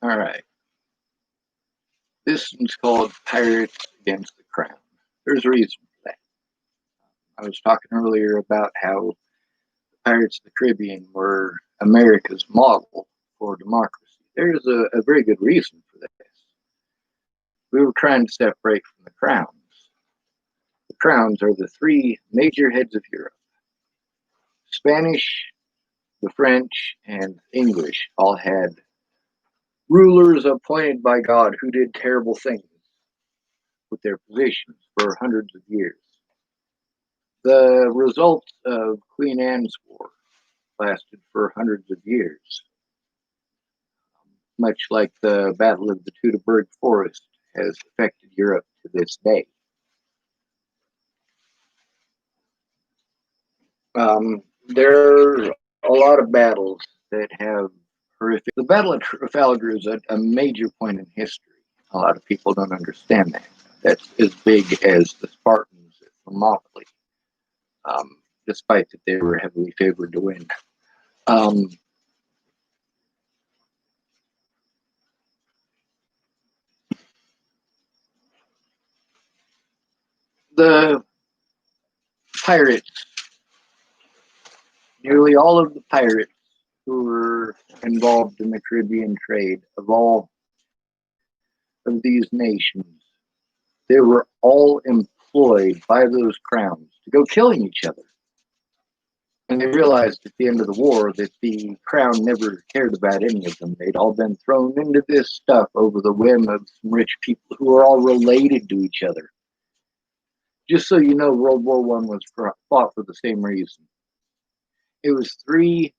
All right. This one's called Pirates Against the Crown. There's a reason for that. I was talking earlier about how Pirates of the Caribbean were America's model for democracy. There's a very good reason for this. We were trying to separate from the crowns. The crowns are the three major heads of Europe. Spanish, the French, and English all had rulers appointed by God who did terrible things with their positions for hundreds of years. The results of Queen Anne's War lasted for hundreds of years, much like the Battle of the Teutoburg Forest has affected Europe to this day. There are a lot of battles that have horrific. The Battle of Trafalgar is a major point in history. A lot of people don't understand that. That's as big as the Spartans at Thermopylae, despite that they were heavily favored to win. The pirates, nearly all of the pirates who were involved in the Caribbean trade of all of these nations, they were all employed by those crowns to go killing each other. And they realized at the end of the war that the crown never cared about any of them. They'd all been thrown into this stuff over the whim of some rich people who are all related to each other. Just so you know, World War I was fought for the same reason. It was three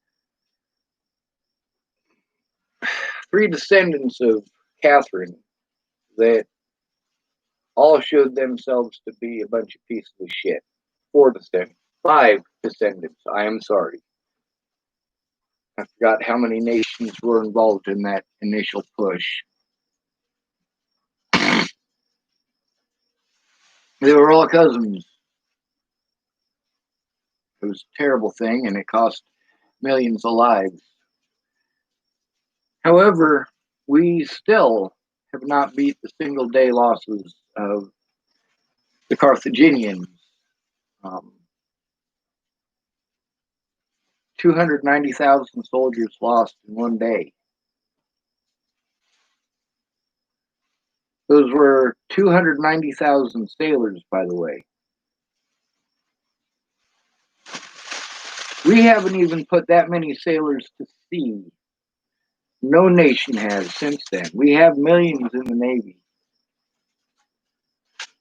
descendants of Catherine that all showed themselves to be a bunch of pieces of shit. Five descendants. I am sorry. I forgot how many nations were involved in that initial push. They were all cousins. It was a terrible thing, and it cost millions of lives. However, we still have not beat the single day losses of the Carthaginians. 290,000 soldiers lost in one day. Those were 290,000 sailors, by the way. We haven't even put that many sailors to sea. No nation has since then. We have millions in the Navy.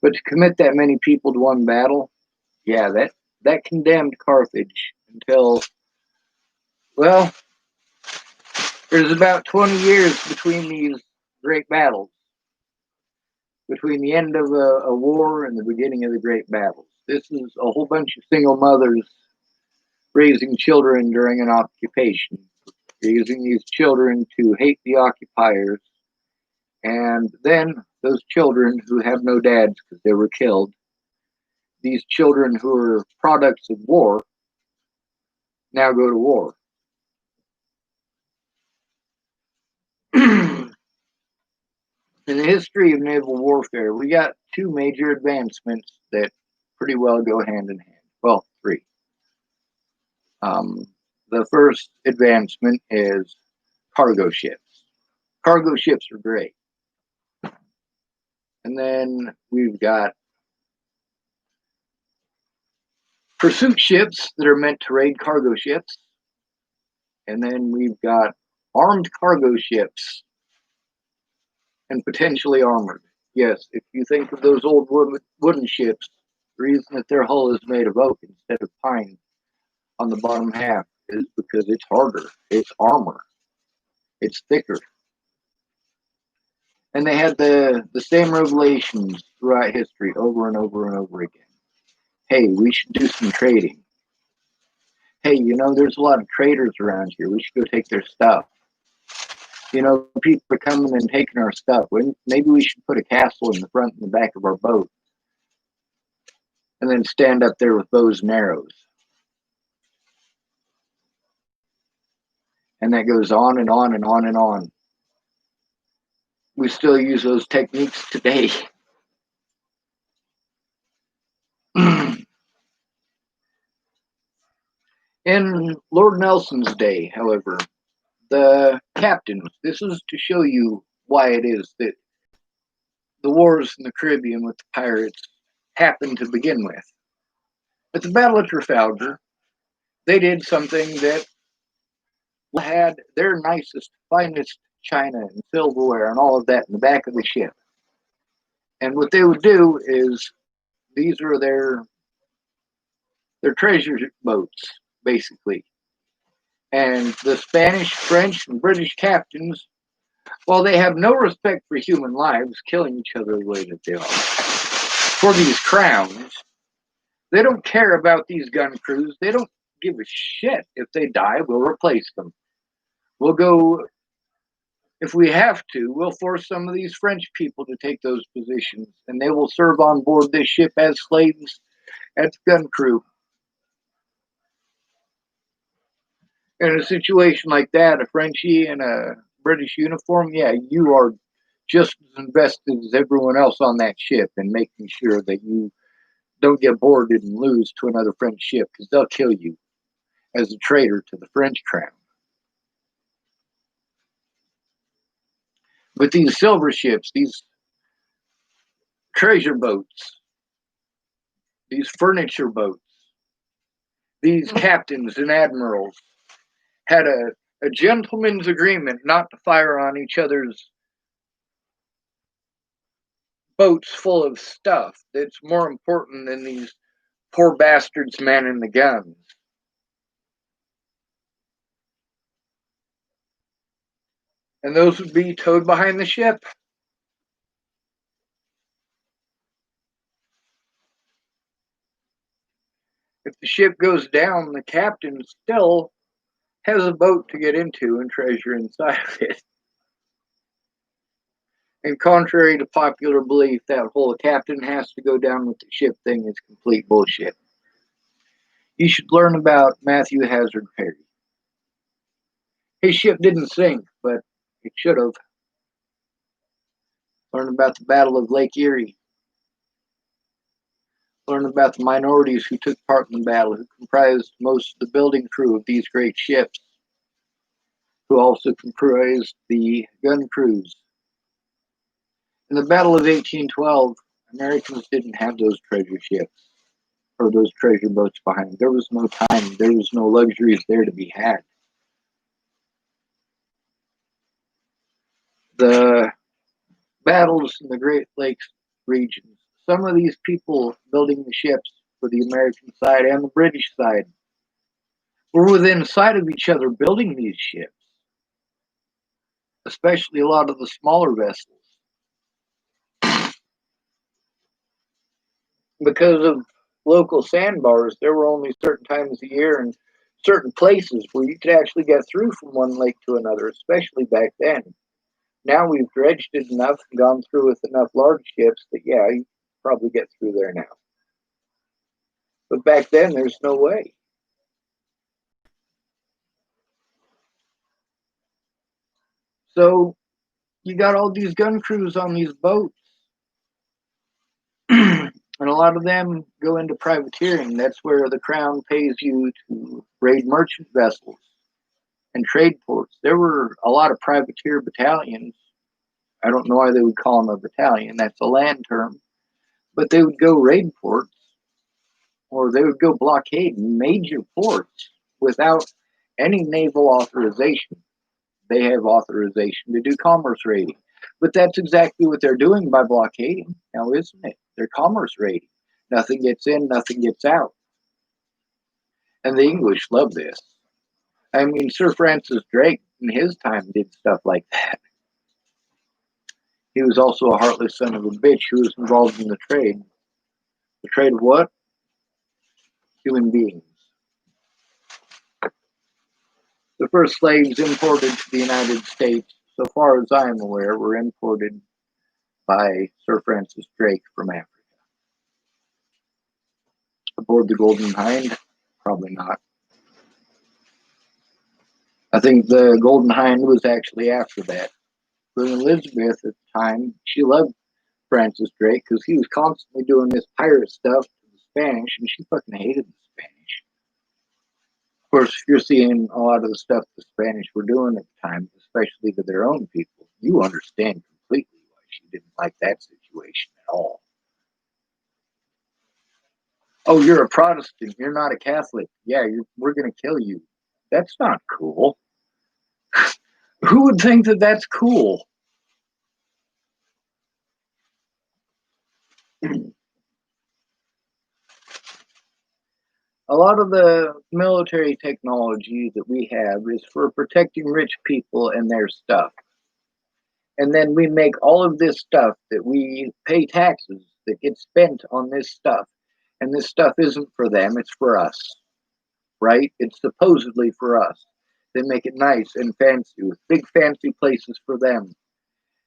But to commit that many people to one battle, yeah, that condemned Carthage until, well, there's about 20 years between these great battles, between the end of a war and the beginning of the great battles. This is a whole bunch of single mothers raising children during an occupation, raising these children to hate the occupiers, and then those children who have no dads because they were killed, these children who are products of war, now go to war. In the history of naval warfare, we got two major advancements that pretty well go hand in hand. Well, three. The first advancement is cargo ships. Cargo ships are great. And then we've got pursuit ships that are meant to raid cargo ships. And then we've got armed cargo ships and potentially armored. Yes, if you think of those old wooden ships, the reason that their hull is made of oak instead of pine on the bottom half is because it's harder. It's armor. It's thicker. And they had the same revelations throughout history over and over and over again. Hey, we should do some trading. Hey, there's a lot of traders around here. We should go take their stuff. People are coming and taking our stuff. Maybe we should put a castle in the front and the back of our boat and then stand up there with bows and arrows. And that goes on and on and on and on. We still use those techniques today. In Lord Nelson's day, however, the captains, this is to show you why it is that the wars in the Caribbean with the pirates happened to begin with. At the Battle of Trafalgar, they did something that had their nicest, finest china and silverware and all of that in the back of the ship. And what they would do is these are their treasure boats, basically. And the Spanish, French, and British captains, while they have no respect for human lives, killing each other the way that they are, for these crowns, they don't care about these gun crews. They don't give a shit. If they die, we'll replace them. We'll go, if we have to, we'll force some of these French people to take those positions, and they will serve on board this ship as slaves, as gun crew. In a situation like that, a Frenchie in a British uniform, yeah, you are just as invested as everyone else on that ship in making sure that you don't get boarded and lose to another French ship, because they'll kill you as a traitor to the French crown. But these silver ships, these treasure boats, these furniture boats, these captains and admirals had a gentleman's agreement not to fire on each other's boats full of stuff that's more important than these poor bastards manning the guns. And those would be towed behind the ship. If the ship goes down, the captain still has a boat to get into and treasure inside of it. And contrary to popular belief, that whole captain has to go down with the ship thing is complete bullshit. You should learn about Matthew Hazard Perry. His ship didn't sink, but it should have. Learn about the Battle of Lake Erie. Learn about the minorities who took part in the battle, who comprised most of the building crew of these great ships, who also comprised the gun crews. In the Battle of 1812, Americans didn't have those treasure ships or those treasure boats behind them. There was no time, there was no luxuries there to be had. The battles in the Great Lakes regions, some of these people building the ships for the American side and the British side were within sight of each other building these ships, especially a lot of the smaller vessels. Because of local sandbars, there were only certain times a year and certain places where you could actually get through from one lake to another, especially back then. Now we've dredged it enough and gone through with enough large ships that, yeah, you probably get through there now. But back then, there's no way. So you got all these gun crews on these boats. And a lot of them go into privateering. That's where the crown pays you to raid merchant vessels and trade ports. There were a lot of privateer battalions. I don't know why they would call them a battalion. That's a land term. But they would go raid ports, or they would go blockade major ports without any naval authorization. They have authorization to do commerce raiding. But that's exactly what they're doing by blockading now, isn't it? They're commerce raiding. Nothing gets in, nothing gets out. And the English love this. I mean, Sir Francis Drake in his time did stuff like that. He was also a heartless son of a bitch who was involved in the trade. The trade of what? Human beings. The first slaves imported to the United States, so far as I am aware, were imported by Sir Francis Drake from Africa. Aboard the Golden Hind? Probably not. I think the Golden Hind was actually after that, Queen Elizabeth at the time, she loved Francis Drake because he was constantly doing this pirate stuff to the Spanish, and she fucking hated the Spanish. Of course, you're seeing a lot of the stuff the Spanish were doing at the time, especially to their own people. You understand completely why she didn't like that situation at all. Oh, you're a Protestant. You're not a Catholic. Yeah, we're going to kill you. That's not cool. Who would think that that's cool? A lot of the military technology that we have is for protecting rich people and their stuff. And then we make all of this stuff that we pay taxes that gets spent on this stuff. And this stuff isn't for them, it's for us. Right? It's supposedly for us. They make it nice and fancy with big fancy places for them.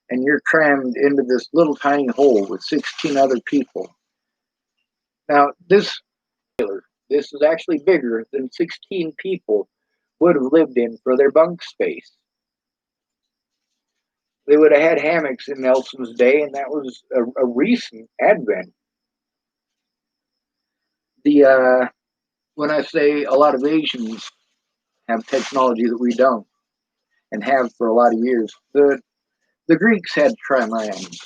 And you're crammed into this little tiny hole with 16 other people. Now, this is actually bigger than 16 people would have lived in for their bunk space. They would have had hammocks in Nelson's day, and that was a recent advent. When I say a lot of Asians have technology that we don't, and have for a lot of years, the Greeks had trimarans.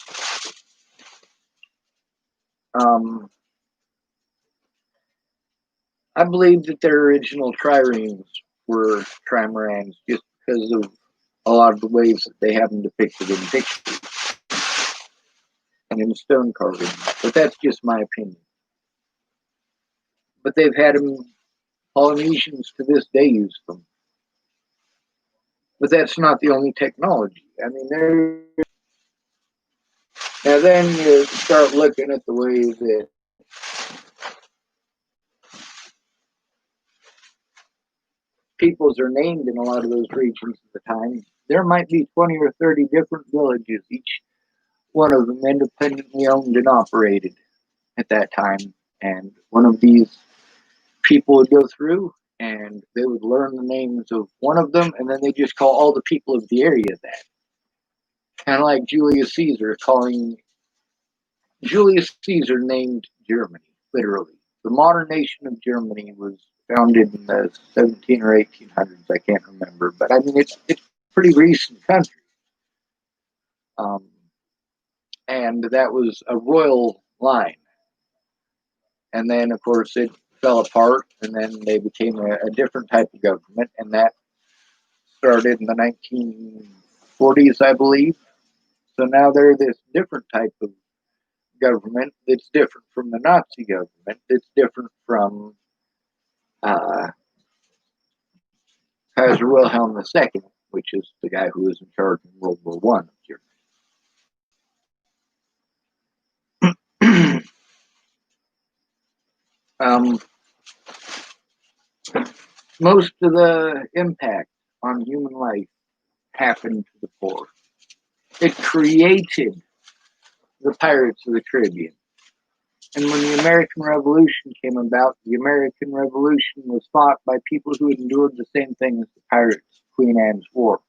I believe that their original triremes were trimarans just because of a lot of the ways that they have them depicted in pictures and in stone carving. But that's just my opinion. But they've had them, Polynesians to this day use them. But that's not the only technology. I mean, now then you start looking at the way that peoples are named in a lot of those regions at the time. There might be 20 or 30 different villages, each one of them independently owned and operated at that time. And one of these people would go through and they would learn the names of one of them, and then they just call all the people of the area that. Kind of like Julius Caesar calling Julius Caesar named Germany, literally. The modern nation of Germany was founded in the 17 or 1800s. I can't remember, but I mean it's a pretty recent country. And that was a royal line. And then, of course, it fell apart, and then they became a different type of government, and that started in the 1940s, I believe. So now they're this different type of government that's different from the Nazi government, that's different from Kaiser Wilhelm II, which is the guy who was in charge in World War One of Germany. Most of the impact on human life happened to the poor. It created the Pirates of the Caribbean. And when the American Revolution came about, the American Revolution was fought by people who had endured the same thing as the Pirates, Queen Anne's War.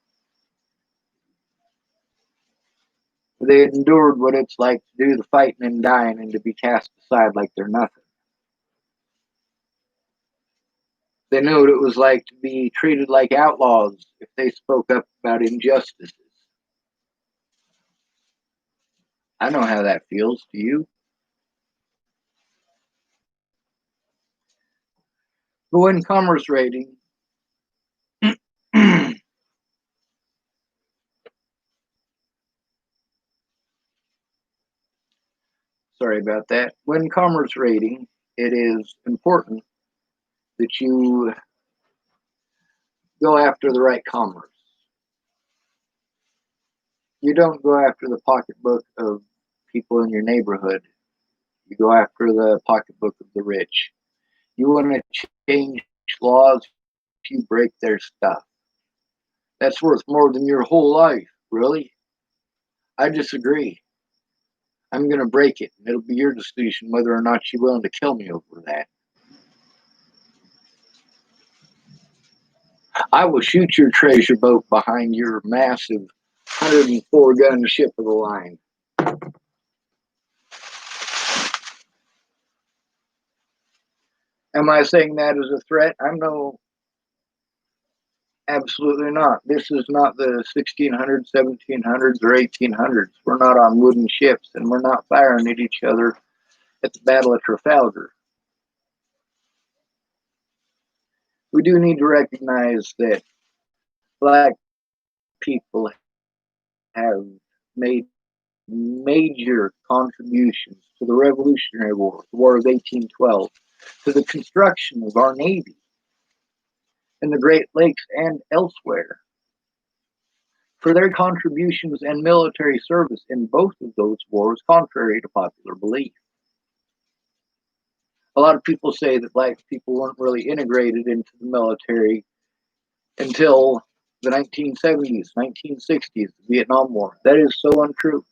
They had endured what it's like to do the fighting and dying and to be cast aside like they're nothing. They knew what it was like to be treated like outlaws if they spoke up about injustices. I know how that feels. Do you? The Win Commerce rating. Sorry about that. Win Commerce rating. It is important that you go after the right commerce. You don't go after the pocketbook of people in your neighborhood. You go after the pocketbook of the rich. You want to change laws if you break their stuff. That's worth more than your whole life, really? I disagree. I'm going to break it, and it'll be your decision whether or not you're willing to kill me over that. I will shoot your treasure boat behind your massive 104 gun ship of the line. Am I saying that as a threat? Absolutely not. This is not the 1600s, 1700s, or 1800s. We're not on wooden ships, and we're not firing at each other at the Battle of Trafalgar. We do need to recognize that black people have made major contributions to the Revolutionary War, the War of 1812, to the construction of our Navy in the Great Lakes and elsewhere. For their contributions and military service in both of those wars, contrary to popular belief. A lot of people say that black people weren't really integrated into the military until the 1970s, 1960s, the Vietnam War. That is so untrue.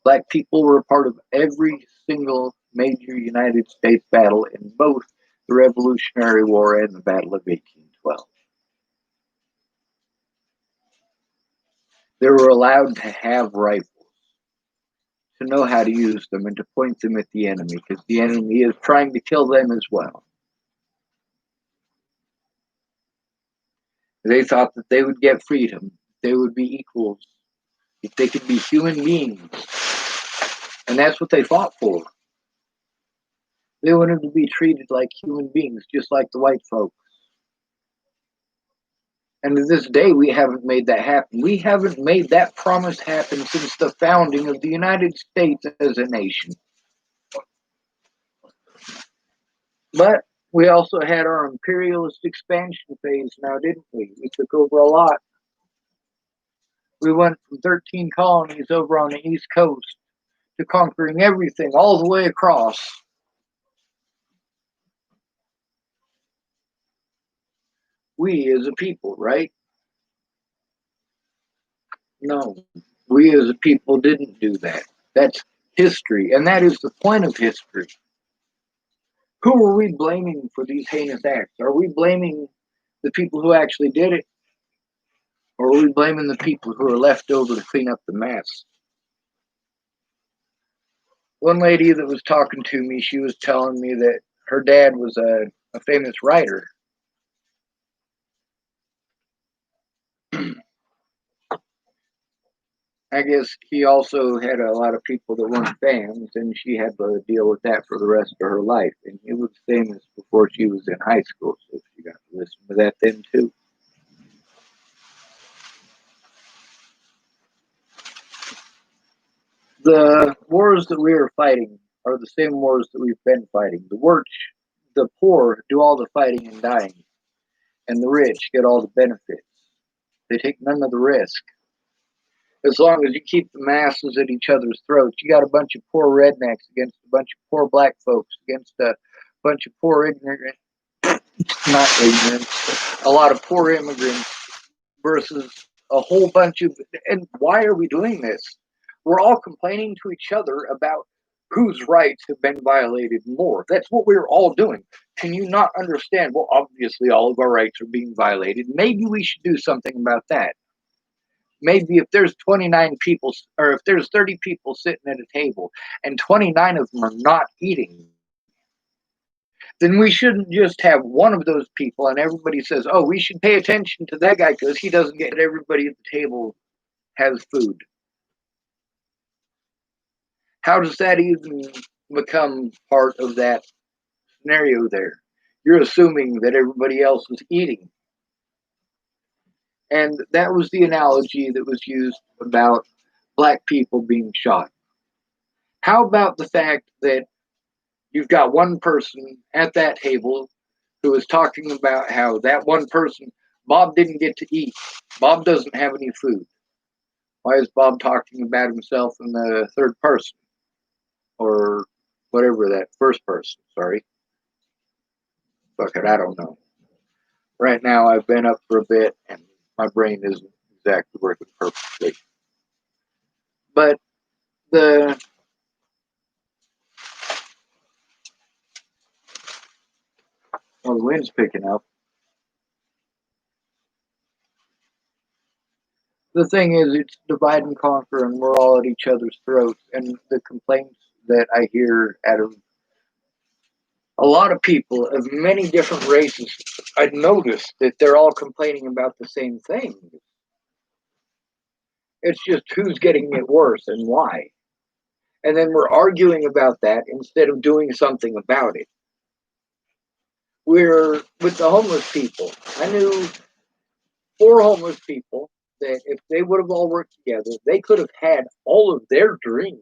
Black people were a part of every single major United States battle in both the Revolutionary War and the Battle of 1812. They were allowed to have rifles, to know how to use them, and to point them at the enemy, because the enemy is trying to kill them as well. They thought that they would get freedom, they would be equals, if they could be human beings. And that's what they fought for. They wanted to be treated like human beings, just like the white folks. And to this day, we haven't made that happen. We haven't made that promise happen since the founding of the United States as a nation. But we also had our imperialist expansion phase now, didn't we? We took over a lot. We went from 13 colonies over on the East Coast to conquering everything all the way across. We as a people, right? No, we as a people didn't do that. That's history, and that is the point of history. Who are we blaming for these heinous acts? Are we blaming the people who actually did it? Or are we blaming the people who are left over to clean up the mess? One lady that was talking to me, she was telling me that her dad was a famous writer. I guess he also had a lot of people that weren't fans, and she had to deal with that for the rest of her life. And he was famous before she was in high school, so she got to listen to that then too. The wars that we are fighting are the same wars that we've been fighting. The poor do all the fighting and dying, and the rich get all the benefits. They take none of the risk. As long as you keep the masses at each other's throats, you got a bunch of poor rednecks against a bunch of poor black folks, against a bunch of poor ignorant, not ignorant, a lot of poor immigrants versus a whole bunch of, and why are we doing this? We're all complaining to each other about whose rights have been violated more. That's what we're all doing. Can you not understand? Well, obviously, all of our rights are being violated. Maybe we should do something about that. Maybe if there's 29 people, or if there's 30 people sitting at a table and 29 of them are not eating, then we shouldn't just have one of those people and everybody says, oh, we should pay attention to that guy because he doesn't get everybody at the table has food. How does that even become part of that scenario there? You're assuming that everybody else is eating. And that was the analogy that was used about black people being shot. How about the fact that you've got one person at that table who is talking about how that one person, Bob didn't get to eat. Bob doesn't have any food. Why is Bob talking about himself in the third person? Or whatever that first person, sorry. Fuck it, I don't know. Right now I've been up for a bit and my brain isn't exactly working perfectly. But the wind's picking up. The thing is, it's divide and conquer, and we're all at each other's throats. And the complaints that I hear out of a lot of people of many different races, I've noticed that they're all complaining about the same thing. It's just who's getting it worse and why. And then we're arguing about that instead of doing something about it. We're with the homeless people. I knew 4 homeless people that if they would have all worked together, they could have had all of their dreams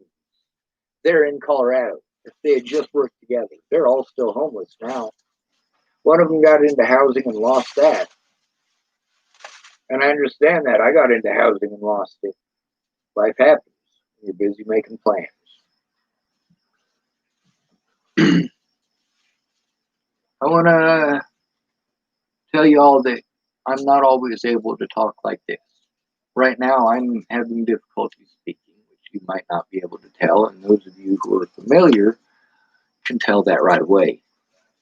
there in Colorado if they had just worked together. They're all still homeless now. One of them got into housing and lost that. And I understand that. I got into housing and lost it. Life happens. You're busy making plans. I want to tell you all that I'm not always able to talk like this. Right now, I'm having difficulty speaking, which you might not be able to tell, and those of you who are familiar can tell that right away.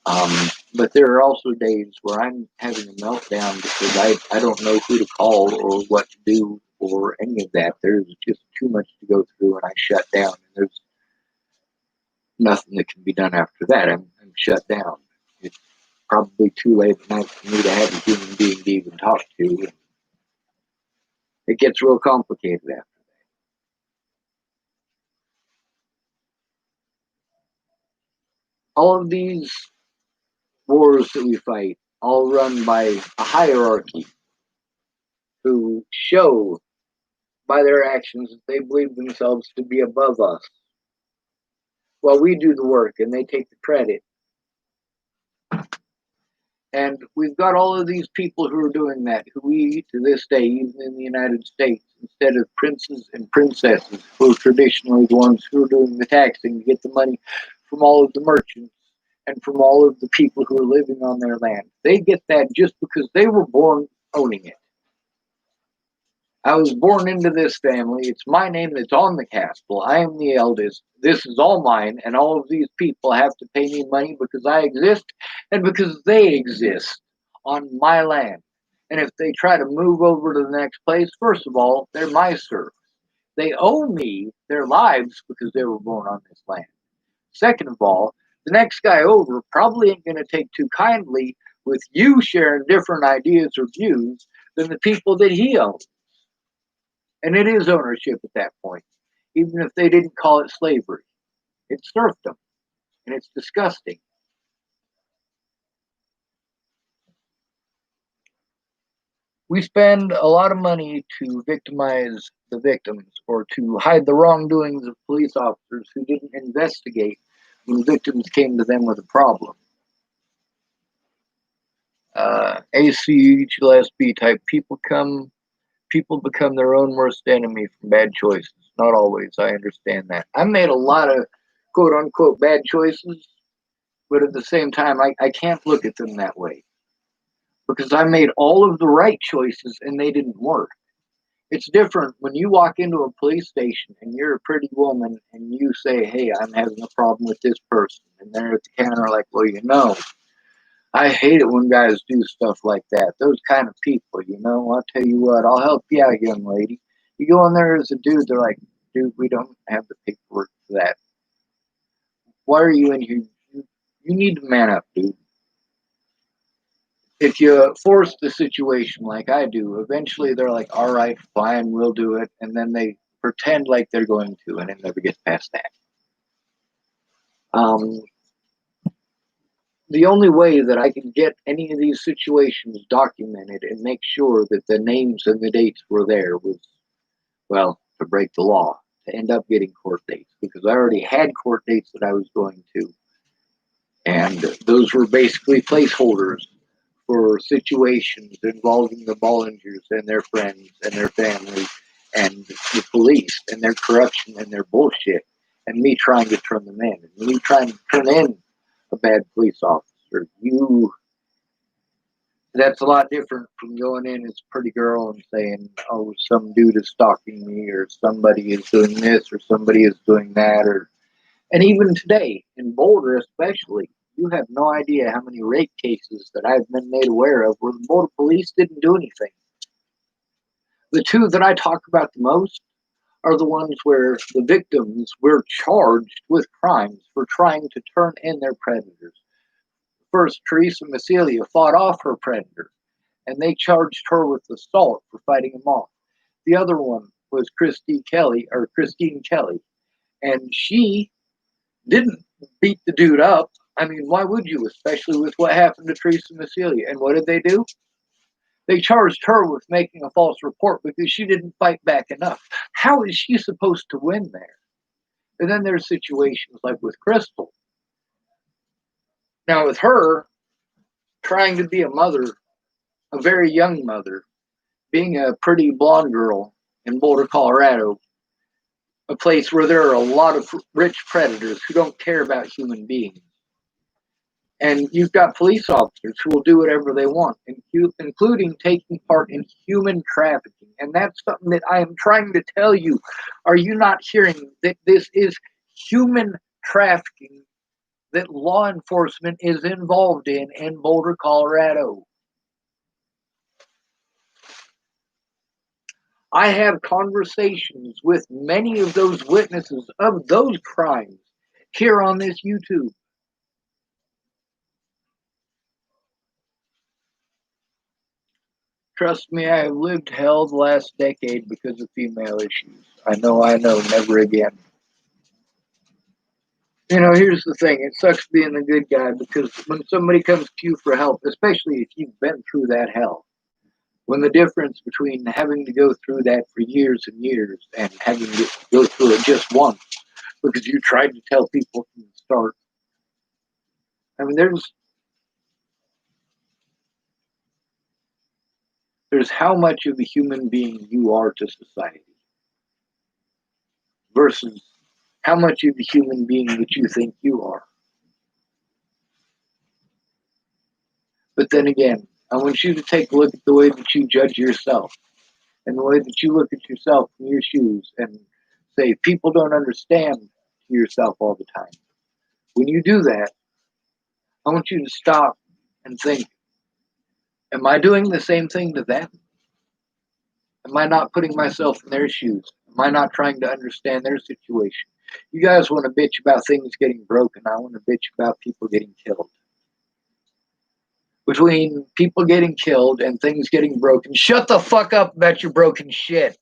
Um, but there are also days where I'm having a meltdown because I don't know who to call or what to do or any of that. There's just too much to go through, and I shut down. And there's nothing that can be done after that. I'm shut down. It's probably too late at night for me to have a human being to even talk to. It gets real complicated after that. All of these wars that we fight, all run by a hierarchy who show by their actions that they believe themselves to be above us. While we do the work and they take the credit. And we've got all of these people who are doing that, who we, to this day, even in the United States, instead of princes and princesses, who are traditionally the ones who are doing the taxing to get the money from all of the merchants and from all of the people who are living on their land. They get that just because they were born owning it. I was born into this family. It's my name that's on the castle. I am the eldest. This is all mine, and all of these people have to pay me money because I exist and because they exist on my land. And if they try to move over to the next place, first of all, they're my serfs. They owe me their lives because they were born on this land. Second of all, the next guy over probably ain't going to take too kindly with you sharing different ideas or views than the people that he owns. And it is ownership at that point, even if they didn't call it slavery. It's serfdom, and it's disgusting. We spend a lot of money to victimize the victims or to hide the wrongdoings of police officers who didn't investigate when victims came to them with a problem. ACHLSB type people become their own worst enemy from bad choices. Not always, I understand that. I made a lot of quote unquote bad choices, but at the same time, I can't look at them that way because I made all of the right choices and they didn't work. It's different when you walk into a police station and you're a pretty woman and you say, "Hey, I'm having a problem with this person," and they're at the counter like, "Well, I hate it when guys do stuff like that. Those kind of people, I'll tell you what, I'll help you out, young lady." You go in there as a dude, they're like, "Dude, we don't have the paperwork for that. Why are you in here? You need to man up, dude." If you force the situation like I do, eventually they're like, "All right, fine, we'll do it." And then they pretend like they're going to, and it never gets past that. Um, the only way that I can get any of these situations documented and make sure that the names and the dates were there was, well, to break the law, to end up getting court dates, because I already had court dates that I was going to. And those were basically placeholders for situations involving the Bollingers and their friends and their families and the police and their corruption and their bullshit, and me trying to turn them in, and me trying to turn in a bad police officer. That's a lot different from going in as a pretty girl and saying, "Oh, some dude is stalking me," or "Somebody is doing this," or "Somebody is doing that," and even today, in Boulder especially, you have no idea how many rape cases that I've been made aware of where the Boulder police didn't do anything. The two that I talk about the most are the ones where the victims were charged with crimes for trying to turn in their predators. First, Teresa Massilia fought off her predator, and they charged her with assault for fighting him off. The other one was Christine Kelly, and she didn't beat the dude up. I mean, why would you, especially with what happened to Teresa Massilia? And what did they do? They charged her with making a false report because she didn't fight back enough. How is she supposed to win there? And then there's situations like with Crystal. Now, with her trying to be a mother, a very young mother, being a pretty blonde girl in Boulder, Colorado, a place where there are a lot of rich predators who don't care about human beings. And you've got police officers who will do whatever they want, including taking part in human trafficking. And that's something that I am trying to tell you. Are you not hearing that this is human trafficking that law enforcement is involved in Boulder, Colorado? I have conversations with many of those witnesses of those crimes here on this YouTube. Trust me, I have lived hell the last decade because of female issues. I know, never again. You know, here's the thing. It sucks being the good guy because when somebody comes to you for help, especially if you've been through that hell, when the difference between having to go through that for years and years and having to go through it just once because you tried to tell people from the start. I mean, there's how much of a human being you are to society versus how much of a human being that you think you are. But then again, I want you to take a look at the way that you judge yourself and the way that you look at yourself in your shoes and say, people don't understand to yourself all the time. When you do that, I want you to stop and think, am I doing the same thing to them? Am I not putting myself in their shoes? Am I not trying to understand their situation? You guys want to bitch about things getting broken. I want to bitch about people getting killed. Between people getting killed and things getting broken, shut the fuck up about your broken shit.